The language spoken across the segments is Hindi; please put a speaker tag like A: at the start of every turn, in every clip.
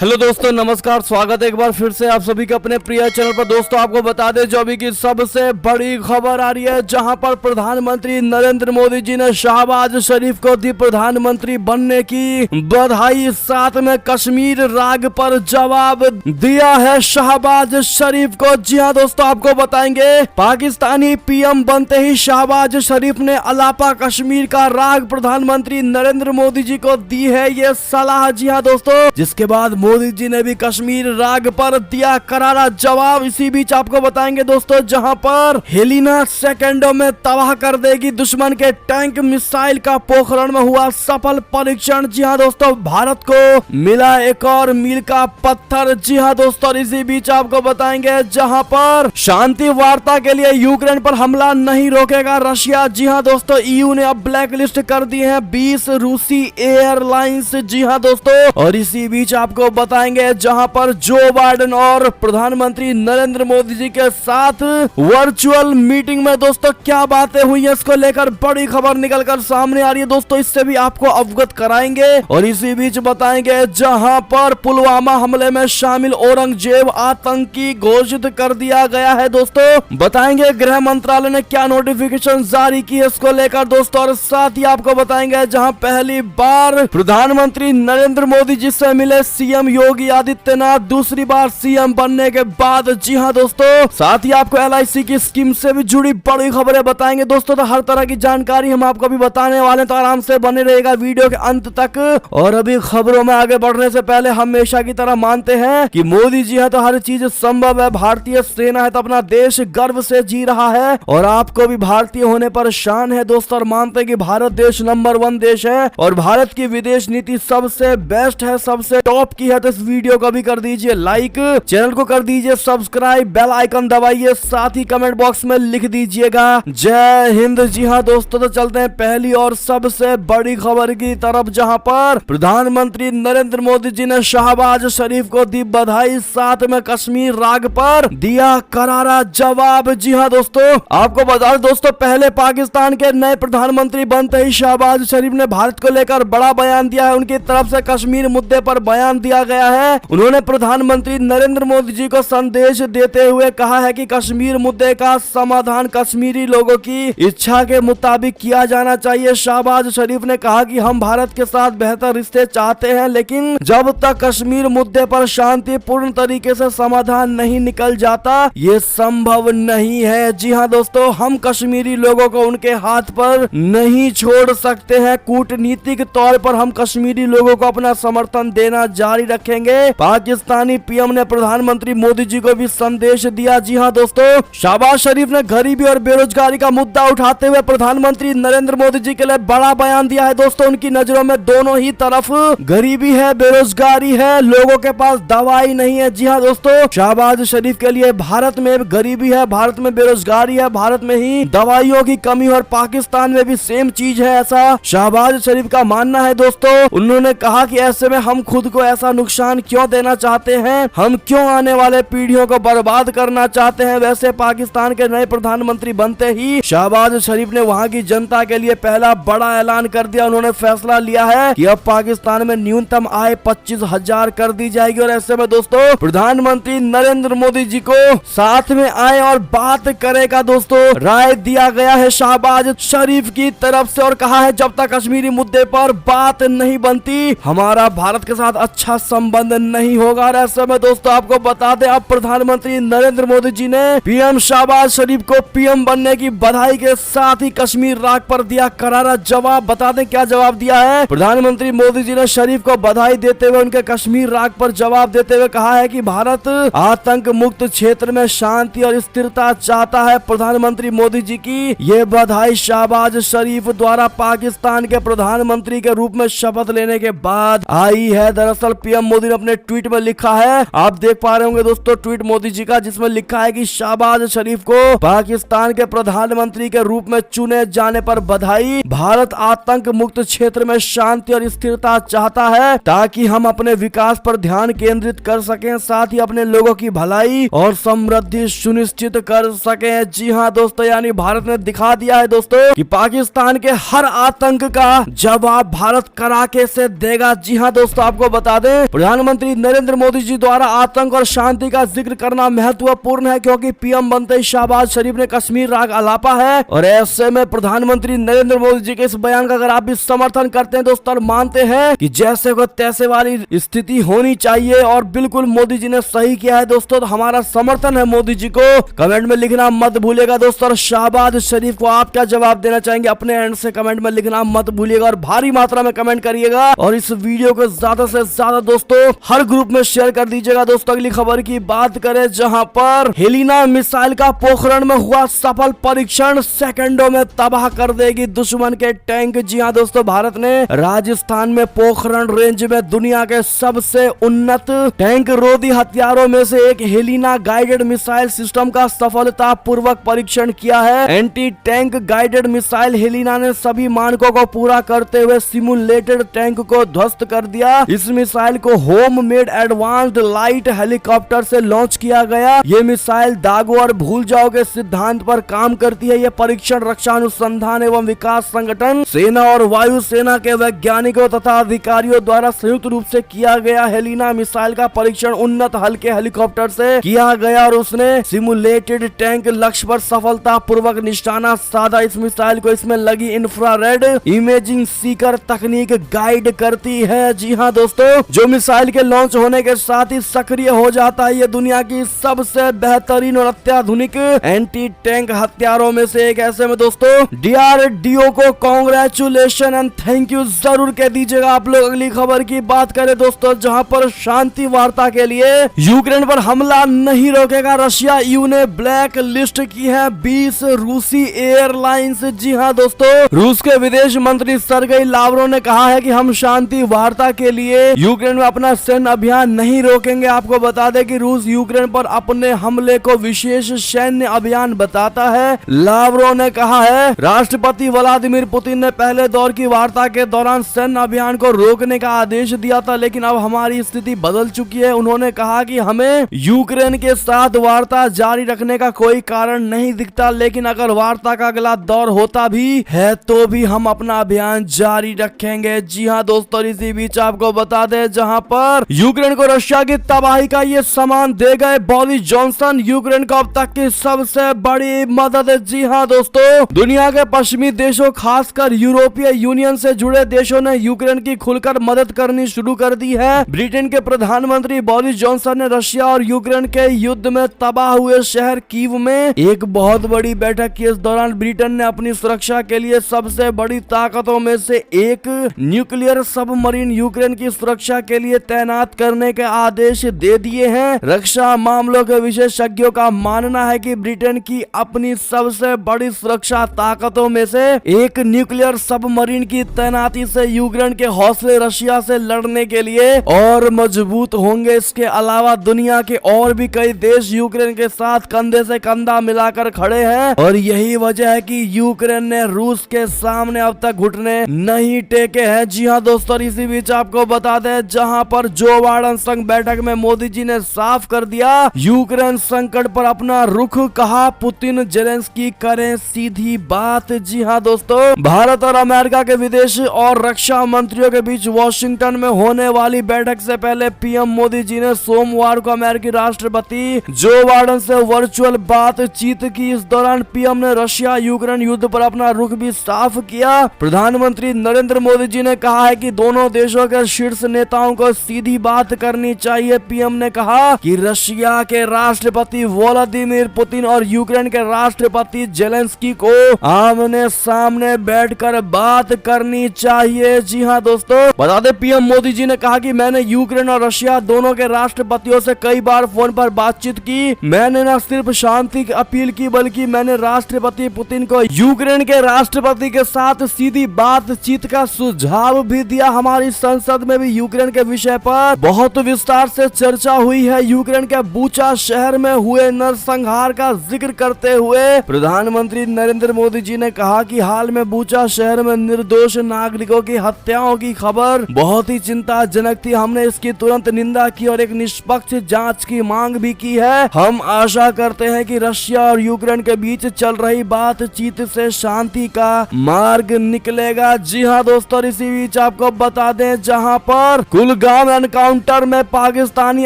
A: हेलो दोस्तों, नमस्कार। स्वागत है एक बार फिर से आप सभी के अपने प्रिय चैनल पर। दोस्तों आपको बता दें जो अभी की सबसे बड़ी खबर आ रही है, जहां पर प्रधानमंत्री नरेंद्र मोदी जी ने शहबाज शरीफ को दी प्रधानमंत्री बनने की बधाई। साथ में कश्मीर राग पर जवाब दिया है शहबाज शरीफ को। जी हाँ दोस्तों, आपको बताएंगे पाकिस्तानी पीएम बनते ही शहबाज शरीफ ने अलापा कश्मीर का राग प्रधानमंत्री नरेंद्र मोदी जी को दी है ये सलाह। जी हाँ दोस्तों, जिसके बाद मोदी जी ने भी कश्मीर राग पर दिया करारा जवाब। इसी बीच आपको बताएंगे दोस्तों, जहां पर हेलिना सेकंडों में तबाह कर देगी दुश्मन के टैंक मिसाइल का पोखरण में हुआ सफल परीक्षण। जी हाँ दोस्तों, भारत को मिला एक और मील का पत्थर। जी हाँ दोस्तों, इसी बीच आपको बताएंगे जहां पर शांति वार्ता के लिए यूक्रेन पर हमला नहीं रोकेगा रशिया। जी हाँ दोस्तों, ईयू ने अब ब्लैक लिस्ट कर दी है 20 रूसी एयरलाइंस। जी हाँ दोस्तों, और इसी बीच आपको बताएंगे जहां पर जो बाइडेन और प्रधानमंत्री नरेंद्र मोदी जी के साथ वर्चुअल मीटिंग में दोस्तों क्या बातें हुई है, इसको लेकर बड़ी खबर निकलकर सामने आ रही है दोस्तों। इससे भी आपको अवगत कराएंगे। और इसी बीच बताएंगे जहां पर पुलवामा हमले में शामिल औरंगजेब आतंकी घोषित कर दिया गया है दोस्तों। बताएंगे गृह मंत्रालय ने क्या नोटिफिकेशन जारी की है, इसको लेकर दोस्तों। और साथ ही आपको बताएंगे जहां पहली बार प्रधानमंत्री नरेंद्र मोदी जी से मिले सीएम योगी आदित्यनाथ, दूसरी बार सीएम बनने के बाद। जी हाँ दोस्तों, साथ ही आपको एलआईसी की स्कीम से भी जुड़ी बड़ी खबरें बताएंगे दोस्तों। तो हर तरह की जानकारी हम आपको भी बताने वाले हैं, तो आराम से बने रहेगा वीडियो के अंत तक। और अभी खबरों में आगे बढ़ने से पहले हमेशा की तरह मानते हैं कि मोदी जी है तो हर चीज संभव है, भारतीय सेना है तो अपना देश गर्व से जी रहा है, और आपको भी भारतीय होने पर शान है दोस्तों। और मानते हैं कि भारत देश नंबर 1 देश है, और भारत की विदेश नीति सबसे बेस्ट है, सबसे टॉप की है। तो इस वीडियो को भी कर दीजिए लाइक, चैनल को कर दीजिए सब्सक्राइब, बेल आइकन दबाइए, साथ ही कमेंट बॉक्स में लिख दीजिएगा जय हिंद। जी हाँ दोस्तों, तो चलते हैं पहली और सबसे बड़ी खबर की तरफ, जहां पर प्रधानमंत्री नरेंद्र मोदी जी ने शहबाज शरीफ को दी बधाई, साथ में कश्मीर राग पर दिया करारा जवाब। जी हाँ दोस्तों, आपको बता दें दोस्तों, पहले पाकिस्तान के नए प्रधानमंत्री बनते ही शहबाज शरीफ ने भारत को लेकर बड़ा बयान दिया है। उनकी तरफ से कश्मीर मुद्दे पर बयान दिया गया है। उन्होंने प्रधानमंत्री नरेंद्र मोदी जी को संदेश देते हुए कहा है कि कश्मीर मुद्दे का समाधान कश्मीरी लोगों की इच्छा के मुताबिक किया जाना चाहिए। शहबाज शरीफ ने कहा कि हम भारत के साथ बेहतर रिश्ते चाहते हैं, लेकिन जब तक कश्मीर मुद्दे पर शांतिपूर्ण तरीके से समाधान नहीं निकल जाता ये संभव नहीं है। जी हाँ दोस्तों, हम कश्मीरी लोगों को उनके हाथ पर नहीं छोड़ सकते हैं। कूटनीतिक तौर पर हम कश्मीरी लोगों को अपना समर्थन देना जारी रखेंगे। पाकिस्तानी पीएम ने प्रधानमंत्री मोदी जी को भी संदेश दिया। जी हाँ दोस्तों, शहबाज शरीफ ने गरीबी और बेरोजगारी का मुद्दा उठाते हुए प्रधानमंत्री नरेंद्र मोदी जी के लिए बड़ा बयान दिया है दोस्तों। उनकी नजरों में दोनों ही तरफ गरीबी है, बेरोजगारी है, लोगों के पास दवाई नहीं है। जी हाँ दोस्तों, शहबाज शरीफ के लिए भारत में गरीबी है, भारत में बेरोजगारी है, भारत में ही दवाइयों की कमी, और पाकिस्तान में भी सेम चीज है, ऐसा शहबाज शरीफ का मानना है दोस्तों। उन्होंने कहा कि ऐसे में हम खुद को ऐसा नुकसान क्यों देना चाहते हैं, हम क्यों आने वाले पीढ़ियों को बर्बाद करना चाहते हैं। वैसे पाकिस्तान के नए प्रधानमंत्री बनते ही शहबाज शरीफ ने वहां की जनता के लिए पहला बड़ा ऐलान कर दिया। उन्होंने फैसला लिया है कि अब पाकिस्तान में न्यूनतम आय 25,000 कर दी जाएगी। और ऐसे में दोस्तों प्रधानमंत्री नरेंद्र मोदी जी को साथ में आए और बात करेगा दोस्तों राय दिया गया है शहबाज शरीफ की तरफ से, और कहा है जब तक कश्मीरी मुद्दे पर बात नहीं बनती हमारा भारत के साथ अच्छा संबंध नहीं होगा। और ऐसे में दोस्तों आपको बता दें, अब प्रधानमंत्री नरेंद्र मोदी जी ने पीएम शहबाज शरीफ को पीएम बनने की बधाई के साथ ही कश्मीर राग पर दिया करारा जवाब। बता दें क्या जवाब दिया है। प्रधानमंत्री मोदी जी ने शरीफ को बधाई देते हुए उनके कश्मीर राग पर जवाब देते हुए कहा है कि भारत आतंक मुक्त क्षेत्र में शांति और स्थिरता चाहता है। प्रधानमंत्री मोदी जी की ये बधाई शहबाज शरीफ द्वारा पाकिस्तान के प्रधानमंत्री के रूप में शपथ लेने के बाद आई है। दरअसल पीएम मोदी ने अपने ट्वीट में लिखा है, आप देख पा रहे होंगे दोस्तों ट्वीट मोदी जी का, जिसमें लिखा है कि शहबाज शरीफ को पाकिस्तान के प्रधानमंत्री के रूप में चुने जाने पर बधाई। भारत आतंक मुक्त क्षेत्र में शांति और स्थिरता चाहता है ताकि हम अपने विकास पर ध्यान केंद्रित कर सकें, साथ ही अपने लोगों की भलाई और समृद्धि सुनिश्चित कर सकें। जी हाँ दोस्तों, यानी भारत ने दिखा दिया है दोस्तों कि पाकिस्तान के हर आतंक का जवाब भारत कड़ाके से देगा। जी हाँ दोस्तों, आपको बता दें प्रधानमंत्री नरेंद्र मोदी जी द्वारा आतंक और शांति का जिक्र करना महत्वपूर्ण है, क्योंकि पीएम बनते ही शहबाज शरीफ ने कश्मीर राग आलापा है। और ऐसे में प्रधानमंत्री नरेंद्र मोदी जी के इस बयान का अगर आप भी समर्थन करते हैं दोस्तों, मानते हैं कि जैसे को तैसे वाली स्थिति होनी चाहिए और बिल्कुल मोदी जी ने सही किया है दोस्तों, तो हमारा समर्थन है मोदी जी को। कमेंट में लिखना मत भूलिएगा दोस्तों। और शहबाज शरीफ को आप क्या जवाब देना चाहेंगे अपने एंड से कमेंट में लिखना मत भूलिएगा और भारी मात्रा में कमेंट करिएगा। और इस वीडियो को ज्यादा से ज्यादा दोस्तों हर ग्रुप में शेयर कर दीजिएगा। दोस्तों अगली खबर की बात करें, जहां पर हेलिना मिसाइल का पोखरण में हुआ सफल परीक्षण, सेकंडों में तबाह कर देगी दुश्मन के टैंक। जी हां दोस्तों, भारत ने राजस्थान में पोखरण रेंज में दुनिया के सबसे उन्नत टैंक रोधी हथियारों में से एक हेलिना गाइडेड मिसाइल सिस्टम का सफलतापूर्वक परीक्षण किया है। Anti tank guided missile Helina ने सभी मानकों को पूरा करते हुए सिमुलेटेड टैंक को ध्वस्त कर दिया। इस मिसाइल को home made advanced light helicopter से लॉन्च किया गया। ये मिसाइल दागो और भूल जाओ के सिद्धांत पर काम करती है। यह परीक्षण रक्षा अनुसंधान एवं विकास संगठन, सेना और वायु सेना के वैज्ञानिकों तथा अधिकारियों द्वारा संयुक्त रूप से किया गया। हेलिना मिसाइल का परीक्षण उन्नत हल्के हेलीकॉप्टर से किया गया और उसने सिमुलेटेड टैंक लक्ष्य पर सफलतापूर्वक निशाना साधा। इस मिसाइल को इसमें लगी इंफ्रारेड इमेजिंग सीकर तकनीक गाइड करती है। जी हाँ दोस्तों, जो मिसाइल के लॉन्च होने के साथ ही सक्रिय हो जाता है। ये दुनिया की सबसे बेहतरीन और अत्याधुनिक एंटी टैंक हथियारों में से एक। ऐसे में दोस्तों DRDO को कांग्रेचुलेशन एंड थैंक यू जरूर कह दीजिएगा आप लोग। अगली खबर की बात करें दोस्तों, जहां पर शांति वार्ता के लिए यूक्रेन पर हमला नहीं रोकेगा रशिया। EU ने ब्लैक लिस्ट की है 20 रूसी एयरलाइंस। जी हाँ दोस्तों, रूस के विदेश मंत्री सर्गेई लावरोव ने कहा है कि हम शांति वार्ता के लिए यूक्रेन में अपना सैन्य अभियान नहीं रोकेंगे। आपको बता दें कि रूस यूक्रेन पर अपने हमले को विशेष सैन्य अभियान बताता है। लावरोव ने कहा है, राष्ट्रपति व्लादिमीर पुतिन ने पहले दौर की वार्ता के दौरान सैन्य अभियान को रोकने का आदेश दिया था, लेकिन अब हमारी स्थिति बदल चुकी है। उन्होंने कहा कि हमें यूक्रेन के साथ वार्ता जारी रखने का कोई कारण नहीं दिखता, लेकिन अगर वार्ता का अगला दौर होता भी है तो भी हम अपना अभियान जारी रखेंगे। जी हाँ दोस्तों, इसी बीच आपको बता दें, जहां पर यूक्रेन को रशिया की तबाही का ये सामान दे गए बोरिस जॉनसन, यूक्रेन को अब तक की सबसे बड़ी मदद। जी हाँ दोस्तों, दुनिया के पश्चिमी देशों खासकर यूरोपीय यूनियन से जुड़े देशों ने यूक्रेन की खुलकर मदद करनी शुरू कर दी है। ब्रिटेन के प्रधानमंत्री बोरिस जॉनसन ने रशिया और यूक्रेन के युद्ध में तबाह हुए शहर कीव में एक बहुत बड़ी बैठक की। इस दौरान ब्रिटेन ने अपनी सुरक्षा के लिए सबसे बड़ी ताकतों में से एक न्यूक्लियर सबमरीन यूक्रेन की सुरक्षा के लिए तैनात करने के आदेश दे दिए हैं। रक्षा मामलों के विशेषज्ञों का मानना है कि ब्रिटेन की अपनी सबसे बड़ी सुरक्षा ताकतों में से एक न्यूक्लियर सबमरीन की तैनाती से यूक्रेन के हौसले रशिया से लड़ने के लिए और मजबूत होंगे। इसके अलावा दुनिया के और भी कई देश यूक्रेन के साथ कंधे से कंधा मिलाकर खड़े हैं और यही वजह है कि यूक्रेन ने रूस के सामने अब तक घुटने नहीं टेके हैं। जी हाँ दोस्तों, इसी बीच आपको बता दें, जहां पर जो बाइडेन संग बैठक में मोदी जी ने साफ कर दिया यूक्रेन संकट पर अपना रुख, कहा पुतिन जेलेंस्की करें सीधी बात। जी हाँ दोस्तों, भारत और अमेरिका के विदेश और रक्षा मंत्रियों के बीच वॉशिंगटन में होने वाली बैठक से पहले पीएम मोदी जी ने सोमवार को अमेरिकी राष्ट्रपति जो बाइडेन से वर्चुअल बातचीत की। इस दौरान पीएम ने रशिया यूक्रेन युद्ध पर अपना रुख भी साफ किया। प्रधानमंत्री नरेंद्र मोदी जी ने कहा है कि दोनों देशों के शीर्ष नेताओं को सीधी बात करनी चाहिए। पीएम ने कहा कि रशिया के राष्ट्रपति व्लादिमीर पुतिन और यूक्रेन के राष्ट्रपति जेलेंस्की को आमने सामने बैठकर बात करनी चाहिए। जी हाँ दोस्तों, बता दें पीएम मोदी जी ने कहा कि मैंने यूक्रेन और रशिया दोनों के राष्ट्रपतियों से कई बार फोन पर बातचीत की। मैंने न सिर्फ शांति की अपील की बल्कि मैंने राष्ट्रपति पुतिन को यूक्रेन के राष्ट्रपति के साथ सीधी बातचीत का सुझाव भी दिया। हमारी संसद में भी यूक्रेन के विषय पर बहुत विस्तार से चर्चा हुई है। यूक्रेन के बूचा शहर में हुए नरसंहार का जिक्र करते हुए प्रधानमंत्री नरेंद्र मोदी जी ने कहा कि हाल में बूचा शहर में निर्दोष नागरिकों की हत्याओं की खबर बहुत ही चिंताजनक थी। हमने इसकी तुरंत निंदा की और एक निष्पक्ष जांच की मांग भी की है। हम आशा करते हैं कि रशिया और यूक्रेन के बीच चल रही बातचीत से शांति का मार्ग निकलेगा। जी हाँ दोस्तों, इसी बीच आपको बता दें, जहां पर कुल कुलगाम एनकाउंटर में पाकिस्तानी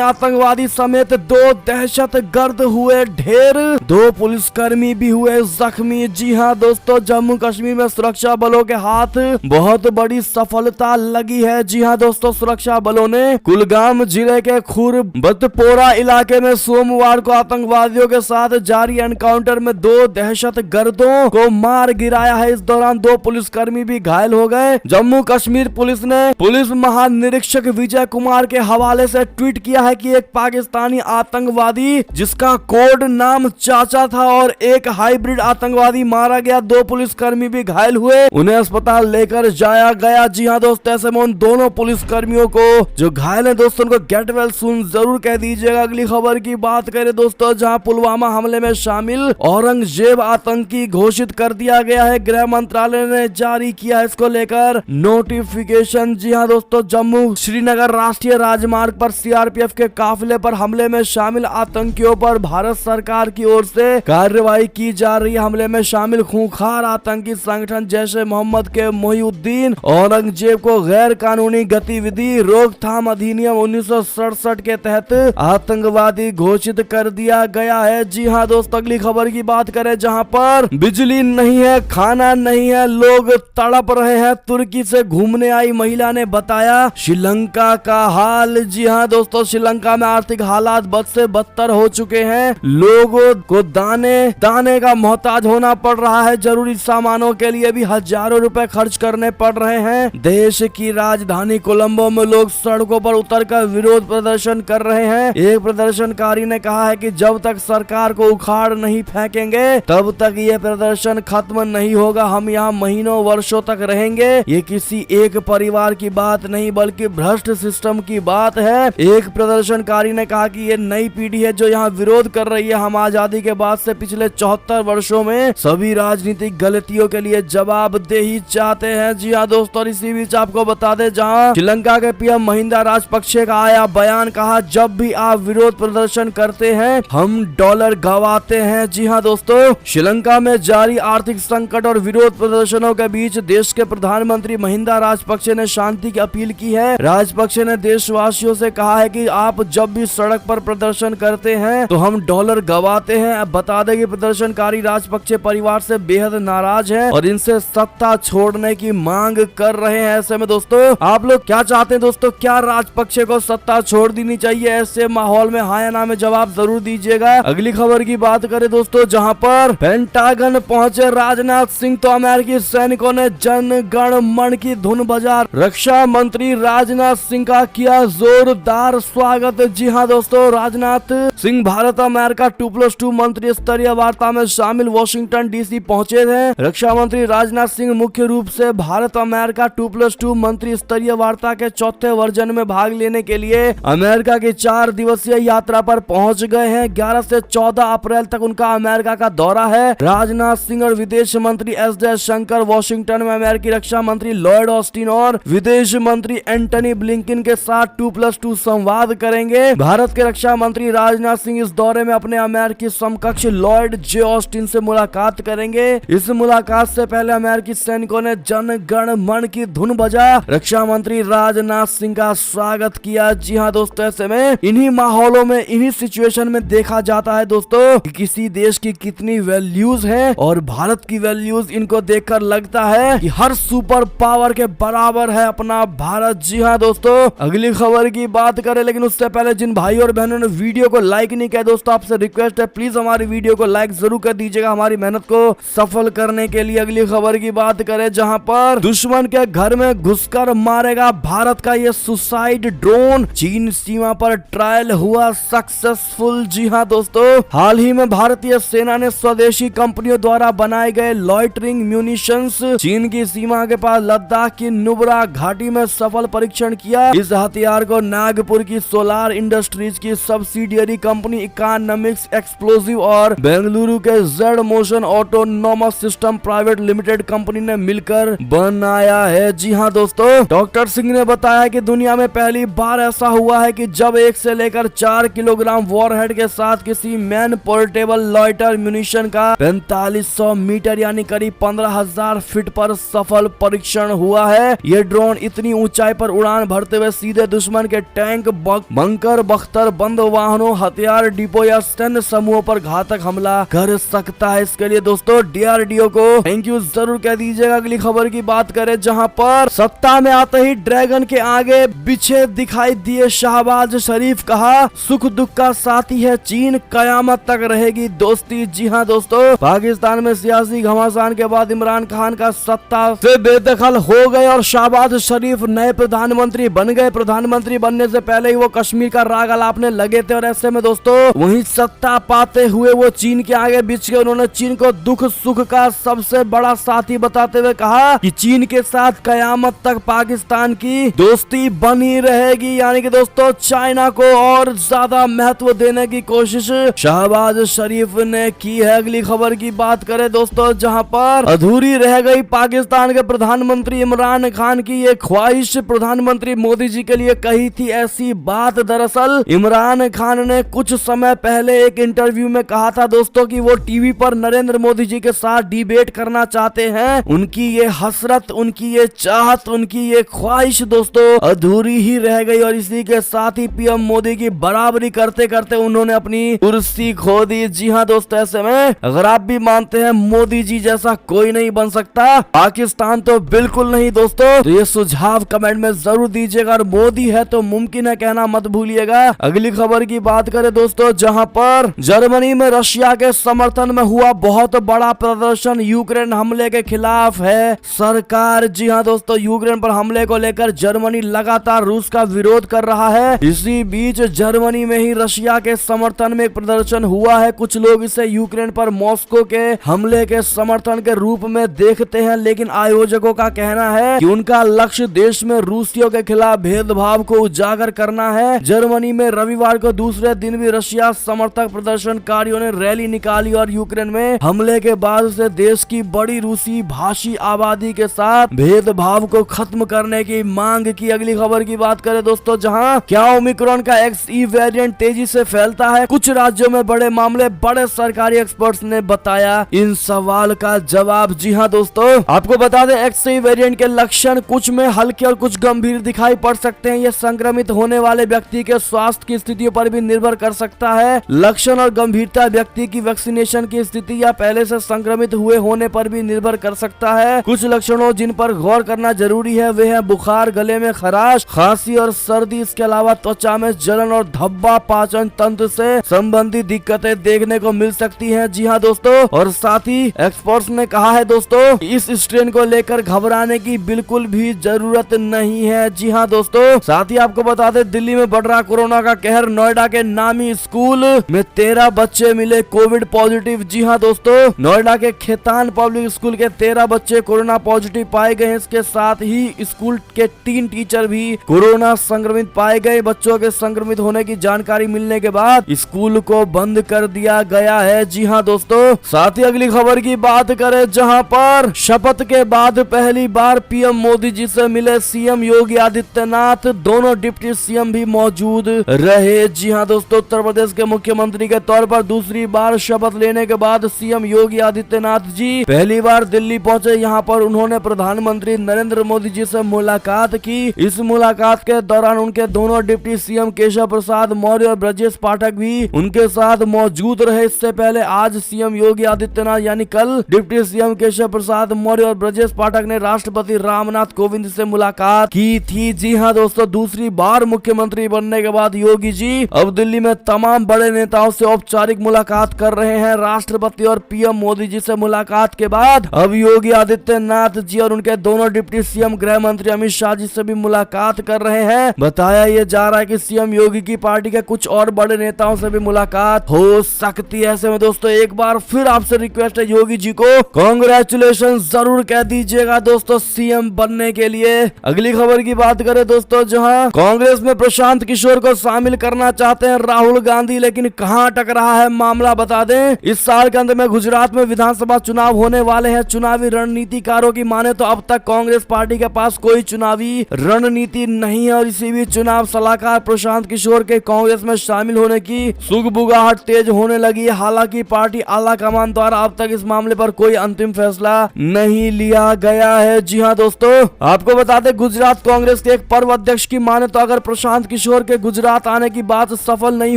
A: आतंकवादी समेत 2 दहशतगर्द हुए ढेर, 2 पुलिसकर्मी भी हुए जख्मी। जी हां दोस्तों, जम्मू कश्मीर में सुरक्षा बलों के हाथ बहुत बड़ी सफलता लगी है। जी हां दोस्तों, सुरक्षा बलों ने कुलगाम जिले के खुरबतपोरा इलाके में सोमवार को आतंकवादियों के साथ जारी एनकाउंटर में 2 दहशतगर्दों को मार गिराया है। इस दौरान 2 पुलिसकर्मी भी घायल हो गए। जम्मू कश्मीर पुलिस ने पुलिस महानिरीक्षक विजय कुमार के हवाले से ट्वीट किया है कि एक पाकिस्तानी आतंकवादी जिसका कोड नाम चाचा था और एक हाइब्रिड आतंकवादी मारा गया। 2 पुलिसकर्मी भी घायल हुए, उन्हें अस्पताल लेकर जाया गया। जी हां दोस्तों, ऐसे में उन दोनों पुलिसकर्मियों को जो घायल है दोस्तों उनको गेट वेल सून जरूर कह दीजिएगा। अगली खबर की बात करें दोस्तों, जहां पुलवामा हमले में शामिल औरंगजेब आतंकी घोषित कर दिया गया है। गृह मंत्रालय ने जारी किया है इसको लेकर नोटिफिकेशन। जी हां दोस्तों, जम्मू श्रीनगर राष्ट्रीय राजमार्ग पर सीआरपीएफ के काफिले पर हमले में शामिल आतंकियों पर भारत सरकार की ओर से कार्रवाई की जा रही है। हमले में शामिल खूंखार आतंकी संगठन जैशे मोहम्मद के मोहिउद्दीन औरंगजेब को गैर कानूनी गतिविधि रोकथाम अधिनियम 1967 के तहत आतंकवादी घोषित कर दिया गया है। जी हां दोस्तों, अगली खबर की बात करें, जहां पर बिजली नहीं है, खाना नहीं है, लोग तड़प रहे हैं। तुर्की से घूमने आई महिला ने बताया श्रीलंका का हाल। जी हां दोस्तों, श्रीलंका में आर्थिक हालात बद से बदतर हो चुके हैं। लोगों को दाने का मोहताज होना पड़ रहा है। जरूरी सामानों के लिए भी हजारों रुपए खर्च करने पड़ रहे हैं। देश की राजधानी कोलंबो में लोग सड़कों पर उतरकर विरोध प्रदर्शन कर रहे हैं। एक प्रदर्शनकारी ने कहा है कि जब तक सरकार को उखाड़ नहीं फेंकेंगे तब तक ये प्रदर्शन खत्म नहीं होगा। हम यहाँ महीनों वर्षों तक रहेंगे। ये किसी एक परिवार की बात नहीं बल्कि भ्रष्ट सिस्टम की बात है। एक प्रदर्शनकारी ने कहा कि ये नई पीढ़ी है जो यहाँ विरोध कर रही है। हम आजादी के बाद से पिछले 74 वर्षों में सभी राजनीतिक गलतियों के लिए जवाबदेही चाहते हैं। जी हाँ दोस्तों, इसी बीच आपको बता दें, जहाँ श्रीलंका के पीएम महिंदा राजपक्षे का आया बयान, कहा जब भी आप विरोध प्रदर्शन करते हैं हम डॉलर गवाते हैं। जी हाँ दोस्तों, श्रीलंका में जारी आर्थिक संकट और विरोध प्रदर्शनों के बीच देश के प्रधानमंत्री महिंदा राजपक्षे ने शांति की अपील की है। राजपक्षे ने देशवासियों से कहा है कि आप जब भी सड़क पर प्रदर्शन करते हैं तो हम डॉलर गवाते हैं। अब बता दें कि प्रदर्शनकारी राजपक्षे परिवार से बेहद नाराज हैं और इनसे सत्ता छोड़ने की मांग कर रहे हैं। ऐसे में दोस्तों आप लोग क्या चाहते हैं दोस्तों, क्या राजपक्षे को सत्ता छोड़ देनी चाहिए? ऐसे माहौल में हाँ या ना में जवाब जरूर दीजिएगा। अगली खबर की बात करें दोस्तों, जहां पर पेंटागन पहुंचे राजनाथ सिंह तो अमेरिकी सैनिकों ने जन गण मन की धुन बजा रक्षा मंत्री राजनाथ सिंह का किया जोरदार स्वागत। जी हाँ दोस्तों, राजनाथ सिंह भारत अमेरिका 2+2 मंत्री स्तरीय वार्ता में शामिल वाशिंगटन डीसी पहुंचे थे। रक्षा मंत्री राजनाथ सिंह मुख्य रूप से भारत अमेरिका 2+2 मंत्री स्तरीय वार्ता के 4थे वर्जन में भाग लेने के लिए अमेरिका की 4 दिवसीय यात्रा पर पहुंच गए हैं। 11 से 14 अप्रैल तक उनका अमेरिका का दौरा है। राजनाथ सिंह और विदेश मंत्री एस जयशंकर वाशिंगटन में अमेरिकी रक्षा मंत्री लॉयड ऑस्टिन और विदेश मंत्री एंटनी ब्लिंकन के साथ 2+2 संवाद करेंगे। भारत के रक्षा मंत्री राजनाथ सिंह इस दौरे में अपने अमेरिकी समकक्ष लॉयड जे ऑस्टिन से मुलाकात करेंगे। इस मुलाकात से पहले अमेरिकी सैनिकों ने जन गण मन की धुन बजा रक्षा मंत्री राजनाथ सिंह का स्वागत किया। जी हाँ दोस्तों, ऐसे में इन्हीं माहौलों में, इन्हीं सिचुएशन में देखा जाता है दोस्तों कि किसी देश की कितनी वैल्यूज है और भारत की वैल्यूज इनको देखकर लगता है कि हर सुपर पावर के बराबर है अपना भारत। जी हाँ दोस्तों, अगली खबर की बात करें, लेकिन उससे पहले जिन भाई और बहनों ने वीडियो को लाइक नहीं किया दोस्तों, आपसे रिक्वेस्ट है प्लीज हमारी वीडियो को लाइक जरूर कर दीजिएगा हमारी मेहनत को सफल करने के लिए। अगली खबर की बात करें, जहां पर दुश्मन के घर में घुसकर मारेगा भारत का ये सुसाइड ड्रोन, चीन सीमा पर ट्रायल हुआ सक्सेसफुल। जी हाँ दोस्तों, हाल ही में भारतीय सेना ने स्वदेशी कंपनियों द्वारा बनाए गए लॉइटरिंग म्यूनिशंस चीन की सीमा के पास लद्दाख की नुब्रा घाटी में सफल परीक्षण किया। इस हथियार को नागपुर की सोलार इंडस्ट्रीज की सब्सिडियरी कंपनी इकोनॉमिक्स एक्सप्लोसिव और बेंगलुरु के Z motion autonomous system private limited company ने मिलकर बनाया है। जी हाँ दोस्तों, डॉक्टर सिंह ने बताया कि दुनिया में पहली बार ऐसा हुआ है कि जब 1 से लेकर 4 किलोग्राम वॉरहेड के साथ किसी मैन पोर्टेबल लॉइटर म्यूनिशन का 4500 मीटर यानी करीब 15,000 फीट पर सफल परीक्षण हुआ है। ये ड्रोन इतनी ऊंचाई पर उड़ान भरते हुए सीधे दुश्मन के टैंक, बंकर, बख्तर, बंद वाहनों, हथियार डिपो या सैन्य समूहों पर घातक हमला कर सकता है। इसके लिए दोस्तों DRDO को थैंक यू जरूर कह दीजिएगा। अगली खबर की बात करें, जहां पर सत्ता में आते ही ड्रैगन के आगे पीछे दिखाई दिए शहबाज शरीफ, कहा सुख दुख का साथी है चीन, कयामत तक रहेगी दोस्ती। जी हां दोस्तों, पाकिस्तान में सियासी घमासान के बाद इमरान खान का सत्ता से बेदखल हो गए और शहबाज शरीफ नए प्रधानमंत्री बन गए। प्रधानमंत्री बनने से पहले ही वो कश्मीर का राग अलापने लगे थे और ऐसे में दोस्तों वही सत्ता पाते हुए वो चीन के आगे बिछ गए। उन्होंने चीन को दुख सुख का सबसे बड़ा साथी बताते हुए कहा कि चीन के साथ कयामत तक पाकिस्तान की दोस्ती बनी रहेगी। यानी कि दोस्तों चाइना को और ज्यादा महत्व देने की कोशिश शहबाज शरीफ ने की है। अगली खबर की बात करें दोस्तों, जहां पर अधूरी रह गई पाकिस्तान के प्रधानमंत्री इमरान खान की ये ख्वाहिश प्रधानमंत्री मोदी जी के लिए कही थी। ऐसी बात दरअसल इमरान खान ने कुछ समय पहले एक इंटरव्यू में कहा था दोस्तों कि वो टीवी पर नरेंद्र मोदी जी के साथ डिबेट करना चाहते हैं। उनकी ये हसरत, उनकी ये चाहत, उनकी ये ख्वाहिश दोस्तों अधूरी ही रह गई और इसी के साथ ही पीएम मोदी की बराबरी करते करते उन्होंने अपनी कुर्सी खो दी। जी हाँ दोस्तों, ऐसे में अगर आप भी मानते हैं मोदी जी जैसा कोई नहीं बन सकता, पाकिस्तान तो बिल्कुल नहीं दोस्तों, तो ये सुझाव कमेंट में जरूर दीजिएगा और मोदी है तो मुमकिन है कहना मत भूलिएगा। अगली खबर की बात करें दोस्तों, जहां पर जर्मनी में रशिया के समर्थन में हुआ बहुत बड़ा प्रदर्शन यूक्रेन हमले के खिलाफ है सरकार। जी हाँ दोस्तों, यूक्रेन पर हमले को लेकर जर्मनी लगातार रूस का विरोध कर रहा है। इसी बीच जर्मनी में ही रशिया के समर्थन में एक प्रदर्शन हुआ है। कुछ लोग इसे यूक्रेन पर मॉस्को के हमले के समर्थन के रूप में देखते हैं, लेकिन आयोजकों का कहना है कि उनका लक्ष्य देश में रूसियों के खिलाफ भेदभाव को उजागर करना है। जर्मनी में रविवार को दूसरे दिन भी रशिया समर्थक प्रदर्शनकारियों ने रैली निकाली और यूक्रेन में हमले के बाद से देश की बड़ी रूसी भाषी आबादी के साथ भेदभाव को खत्म करने की मांग की। अगली खबर की बात करें दोस्तों, जहां क्या ओमिक्रॉन का XE वेरिएंट तेजी से फैलता है, कुछ राज्यों में बड़े मामले, बड़े सरकारी एक्सपर्ट्स ने बताया इन सवाल का जवाब। जी हाँ दोस्तों, आपको बता दें XE वेरिएंट के लक्षण कुछ में हल्के और कुछ गंभीर दिखाई पड़ सकते हैं। यह संक्रमित होने वाले व्यक्ति के स्वास्थ्य की स्थितियों पर भी निर्भर कर सकता है। लक्षण और गंभीरता व्यक्ति की वैक्सीनेशन की स्थिति या पहले से संक्रमित हुए होने पर भी निर्भर कर सकता है। कुछ लक्षणों जिन पर गौर करना जरूरी है वे है बुखार, गले में खराश, खांसी और सर्दी। इसके अलावा त्वचा में जलन और धब्बा, पाचन तंत्र से संबंधित दिक्कतें देखने को मिल सकती हैं। जी हाँ दोस्तों, और साथ ही एक्सपर्ट्स ने कहा है दोस्तों इस स्ट्रेन को लेकर घबराने की बिल्कुल भी जरूरत नहीं है। जी हाँ दोस्तों, साथ ही आपको बता दें दिल्ली में बढ़ रहा कोरोना का कहर। नोएडा के नामी स्कूल में 13 बच्चे मिले कोविड पॉजिटिव। जी हाँ दोस्तों, नोएडा के खेतान पब्लिक स्कूल के 13 बच्चे कोरोना पॉजिटिव पाए गए। इसके साथ ही स्कूल के 3 टीचर भी कोरोना संक्रमित पाए गए। बच्चों के संक्रमित होने की जानकारी मिलने के बाद स्कूल को बंद कर दिया गया है। जी हाँ दोस्तों, साथ ही अगली खबर की बात करें, जहां पर शपथ के बाद पहली बार पीएम मोदी जी से मिले सीएम योगी आदित्यनाथ, दोनों डिप्टी सीएम भी मौजूद रहे। जी हाँ दोस्तों, उत्तर प्रदेश के मुख्यमंत्री के तौर पर दूसरी बार शपथ लेने के बाद सीएम योगी आदित्यनाथ जी पहली बार दिल्ली पहुंचे। यहाँ पर उन्होंने प्रधानमंत्री नरेंद्र मोदी जी से मुलाकात की। इस मुलाकात के दौरान उनके दोनों डिप्टी सीएम केशव प्रसाद मौर्य और ब्रजेश पाठक भी उनके साथ मौजूद रहे। इससे पहले आज सीएम योगी आदित्यनाथ यानी कल डिप्टी सीएम केशव प्रसाद मौर्य और ब्रजेश पाठक ने राष्ट्रपति रामनाथ कोविंद से मुलाकात की थी। जी हाँ दोस्तों, दूसरी बार मुख्यमंत्री बनने के बाद योगी जी अब दिल्ली में तमाम बड़े नेताओं से औपचारिक मुलाकात कर रहे हैं। राष्ट्रपति और पीएम मोदी जी से मुलाकात के बाद अब योगी आदित्यनाथ जी और उनके दोनों डिप्टी सीएम गृह मंत्री अमित शाह जी से भी मुलाकात कर रहे हैं। बताया ये जा रहा है कि सीएम योगी की पार्टी के कुछ और बड़े नेताओं से भी मुलाकात हो सकती है। ऐसे में दोस्तों एक बार फिर आपसे रिक्वेस्ट है, योगी जी को कांग्रेचुलेशन जरूर कह दीजिएगा दोस्तों सीएम बनने के लिए। अगली खबर की बात करें दोस्तों, जहां कांग्रेस में प्रशांत किशोर को शामिल करना चाहते हैं राहुल गांधी, लेकिन कहां अटक रहा है मामला बता दें। इस साल के अंत में गुजरात में विधानसभा चुनाव होने वाले हैं। चुनावी रणनीतिकारों की माने तो अब तक कांग्रेस पार्टी के पास कोई चुनावी रणनीति नहीं है और इसी बीच चुनाव सलाहकार प्रशांत किशोर के कांग्रेस में शामिल होने की सुगबुगाहट तेज होने लगी है। हालांकि पार्टी आला कमान द्वारा अब तक इस मामले पर कोई अंतिम फैसला नहीं लिया गया है। जी हाँ दोस्तों, आपको बता दें गुजरात कांग्रेस के एक पर्व अध्यक्ष की माने तो अगर प्रशांत किशोर के गुजरात आने की बात सफल नहीं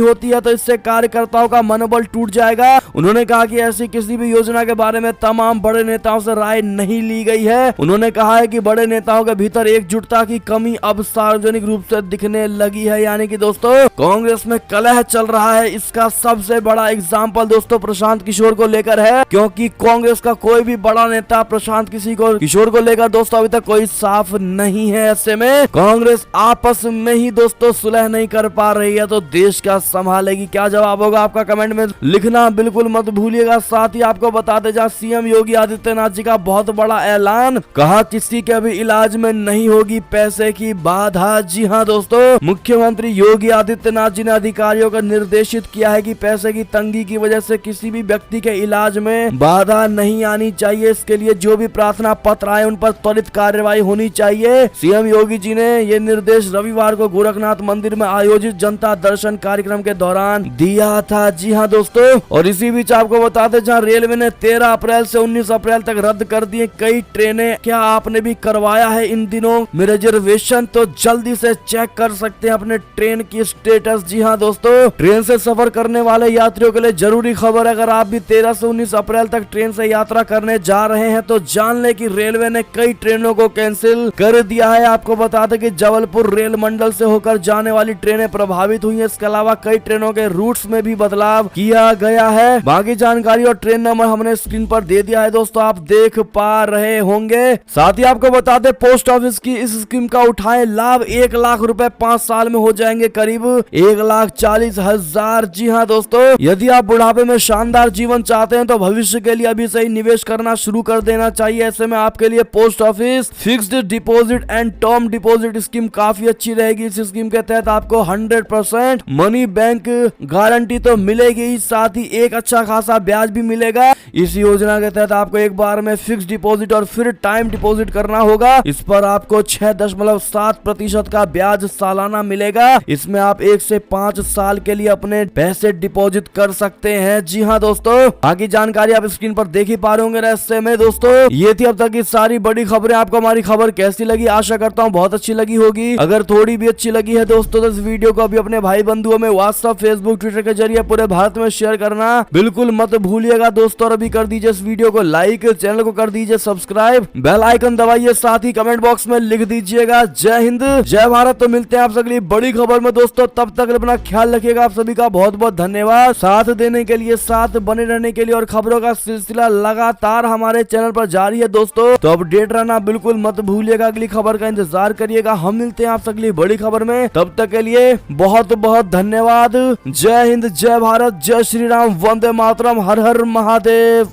A: होती है तो इससे कार्यकर्ताओं का मनोबल टूट जाएगा। उन्होंने कहा कि ऐसी किसी भी योजना के बारे में तमाम बड़े नेताओं से राय नहीं ली गई है। उन्होंने कहा है कि बड़े नेताओं के भीतर एकजुटता की कमी अब सार्वजनिक रूप से दिखने लगी है। यानी कि दोस्तों कांग्रेस में कलह चल रहा है, इसका सबसे बड़ा एग्जाम्पल दोस्तों प्रशांत किशोर को लेकर है, क्योंकि कांग्रेस का कोई भी बड़ा नेता प्रशांत किशोर को लेकर दोस्तों अभी तक कोई साफ नहीं है। ऐसे में कांग्रेस आपस में ही दोस्तों सुलह नहीं कर पा रही है तो देश क्या संभालेगी। क्या जवाब होगा आपका कमेंट में लिखना बिल्कुल मत भूलिएगा। साथ ही आपको बता दें जहाँ सीएम योगी आदित्यनाथ जी का बहुत बड़ा ऐलान, कहा किसी के भी इलाज में नहीं होगी पैसे की बाधा। जी हाँ दोस्तों, मुख्यमंत्री योगी आदित्यनाथ जी ने अधिकारियों को निर्देशित किया है कि पैसे की तंगी की वजह से किसी भी व्यक्ति के इलाज में बाधा नहीं आनी चाहिए। इसके लिए जो भी प्रार्थना पत्र आए उन पर त्वरित कार्यवाही होनी चाहिए। सीएम योगी जी ने ये निर्देश रविवार को गोरखनाथ मंदिर में आयोजित जनता दर्शन कार्यक्रम के दौरान दिया था। जी हाँ दोस्तों, और इसी बीच आपको बता दें जहाँ रेलवे ने 13 अप्रैल से 19 अप्रैल तक रद्द कर दिए कई ट्रेनें। क्या आपने भी करवाया है इन दिनों में रिजर्वेशन? तो जल्दी से चेक कर सकते हैं अपने ट्रेन की स्टेटस। जी हाँ दोस्तों, ट्रेन से सफर करने वाले यात्रियों के लिए जरूरी खबर, अगर आप भी 13 से 19 अप्रैल तक ट्रेन से यात्रा करने जा रहे हैं तो जान ले कि रेलवे ने कई ट्रेनों को कैंसिल कर दिया है। आपको बता दें कि जबलपुर रेल मंडल से होकर जाने वाली ट्रेनें प्रभावित हुई हैं। इसके अलावा कई ट्रेनों के रूट्स में भी बदलाव किया गया है। बाकी जानकारी और ट्रेन नंबर हमने स्क्रीन पर दे दिया है दोस्तों, आप देख पा रहे होंगे। साथ ही आपको बता दें पोस्ट ऑफिस की इस स्कीम का उठाए लाभ, 1 लाख रुपए 5 साल में हो जाएंगे करीब 1,40,000। जी हाँ दोस्तों, यदि आप बुढ़ापे में शानदार जीवन चाहते हैं तो भविष्य के लिए अभी से ही निवेश करना शुरू कर देना चाहिए। ऐसे में आपके लिए post office fixed deposit and term deposit scheme काफी अच्छी रहेगी। इस स्कीम के तहत आपको 100% मनी बैंक गारंटी तो मिलेगी ही, साथ ही एक अच्छा खासा ब्याज भी मिलेगा। इस योजना के तहत आपको एक बार में फिक्स डिपॉजिट और फिर टाइम डिपॉजिट करना होगा। इस पर आपको 6.7% का ब्याज सालाना मिलेगा। इसमें आप 1 से 5 साल के लिए अपने पैसे डिपॉजिट कर सकते हैं। जी हाँ दोस्तों, बाकी जानकारी आप स्क्रीन पर देख ही पा रहे होंगे। ऐसे में दोस्तों ये थी अब तक की सारी बड़ी खबरें। आपको हमारी खबर कैसी लगी? आशा करता हूँ बहुत अच्छी लगी होगी। अगर थोड़ी भी अच्छी लगी है दोस्तों तो इस वीडियो को अभी अपने भाई बंधुओं में व्हाट्सएप, फेसबुक, ट्विटर के जरिए पूरे भारत में शेयर करना बिल्कुल मत भूलिएगा दोस्तों। और अभी कर दीजिए इस वीडियो को लाइक, चैनल को कर दीजिए सब्सक्राइब, बेल आइकन दबाइए, साथ ही कमेंट बॉक्स में लिख दीजिएगा जय हिंद जय भारत। तो मिलते हैं आप अगली बड़ी खबर में दोस्तों, तब तक अपना ख्याल रखिएगा। आप सभी का बहुत बहुत धन्यवाद साथ देने के लिए, साथ बने रहने के लिए। और खबरों का सिलसिला लगातार हमारे चैनल पर जारी है दोस्तों, तो अपडेट रहना बिल्कुल मत भूलिएगा। अगली खबर का इंतजार करिएगा। हम मिलते हैं आपसे अगली बड़ी खबर में, तब तक के लिए बहुत बहुत धन्यवाद। जय हिंद जय भारत, जय श्री राम, वंदे मातरम, हर हर महादेव।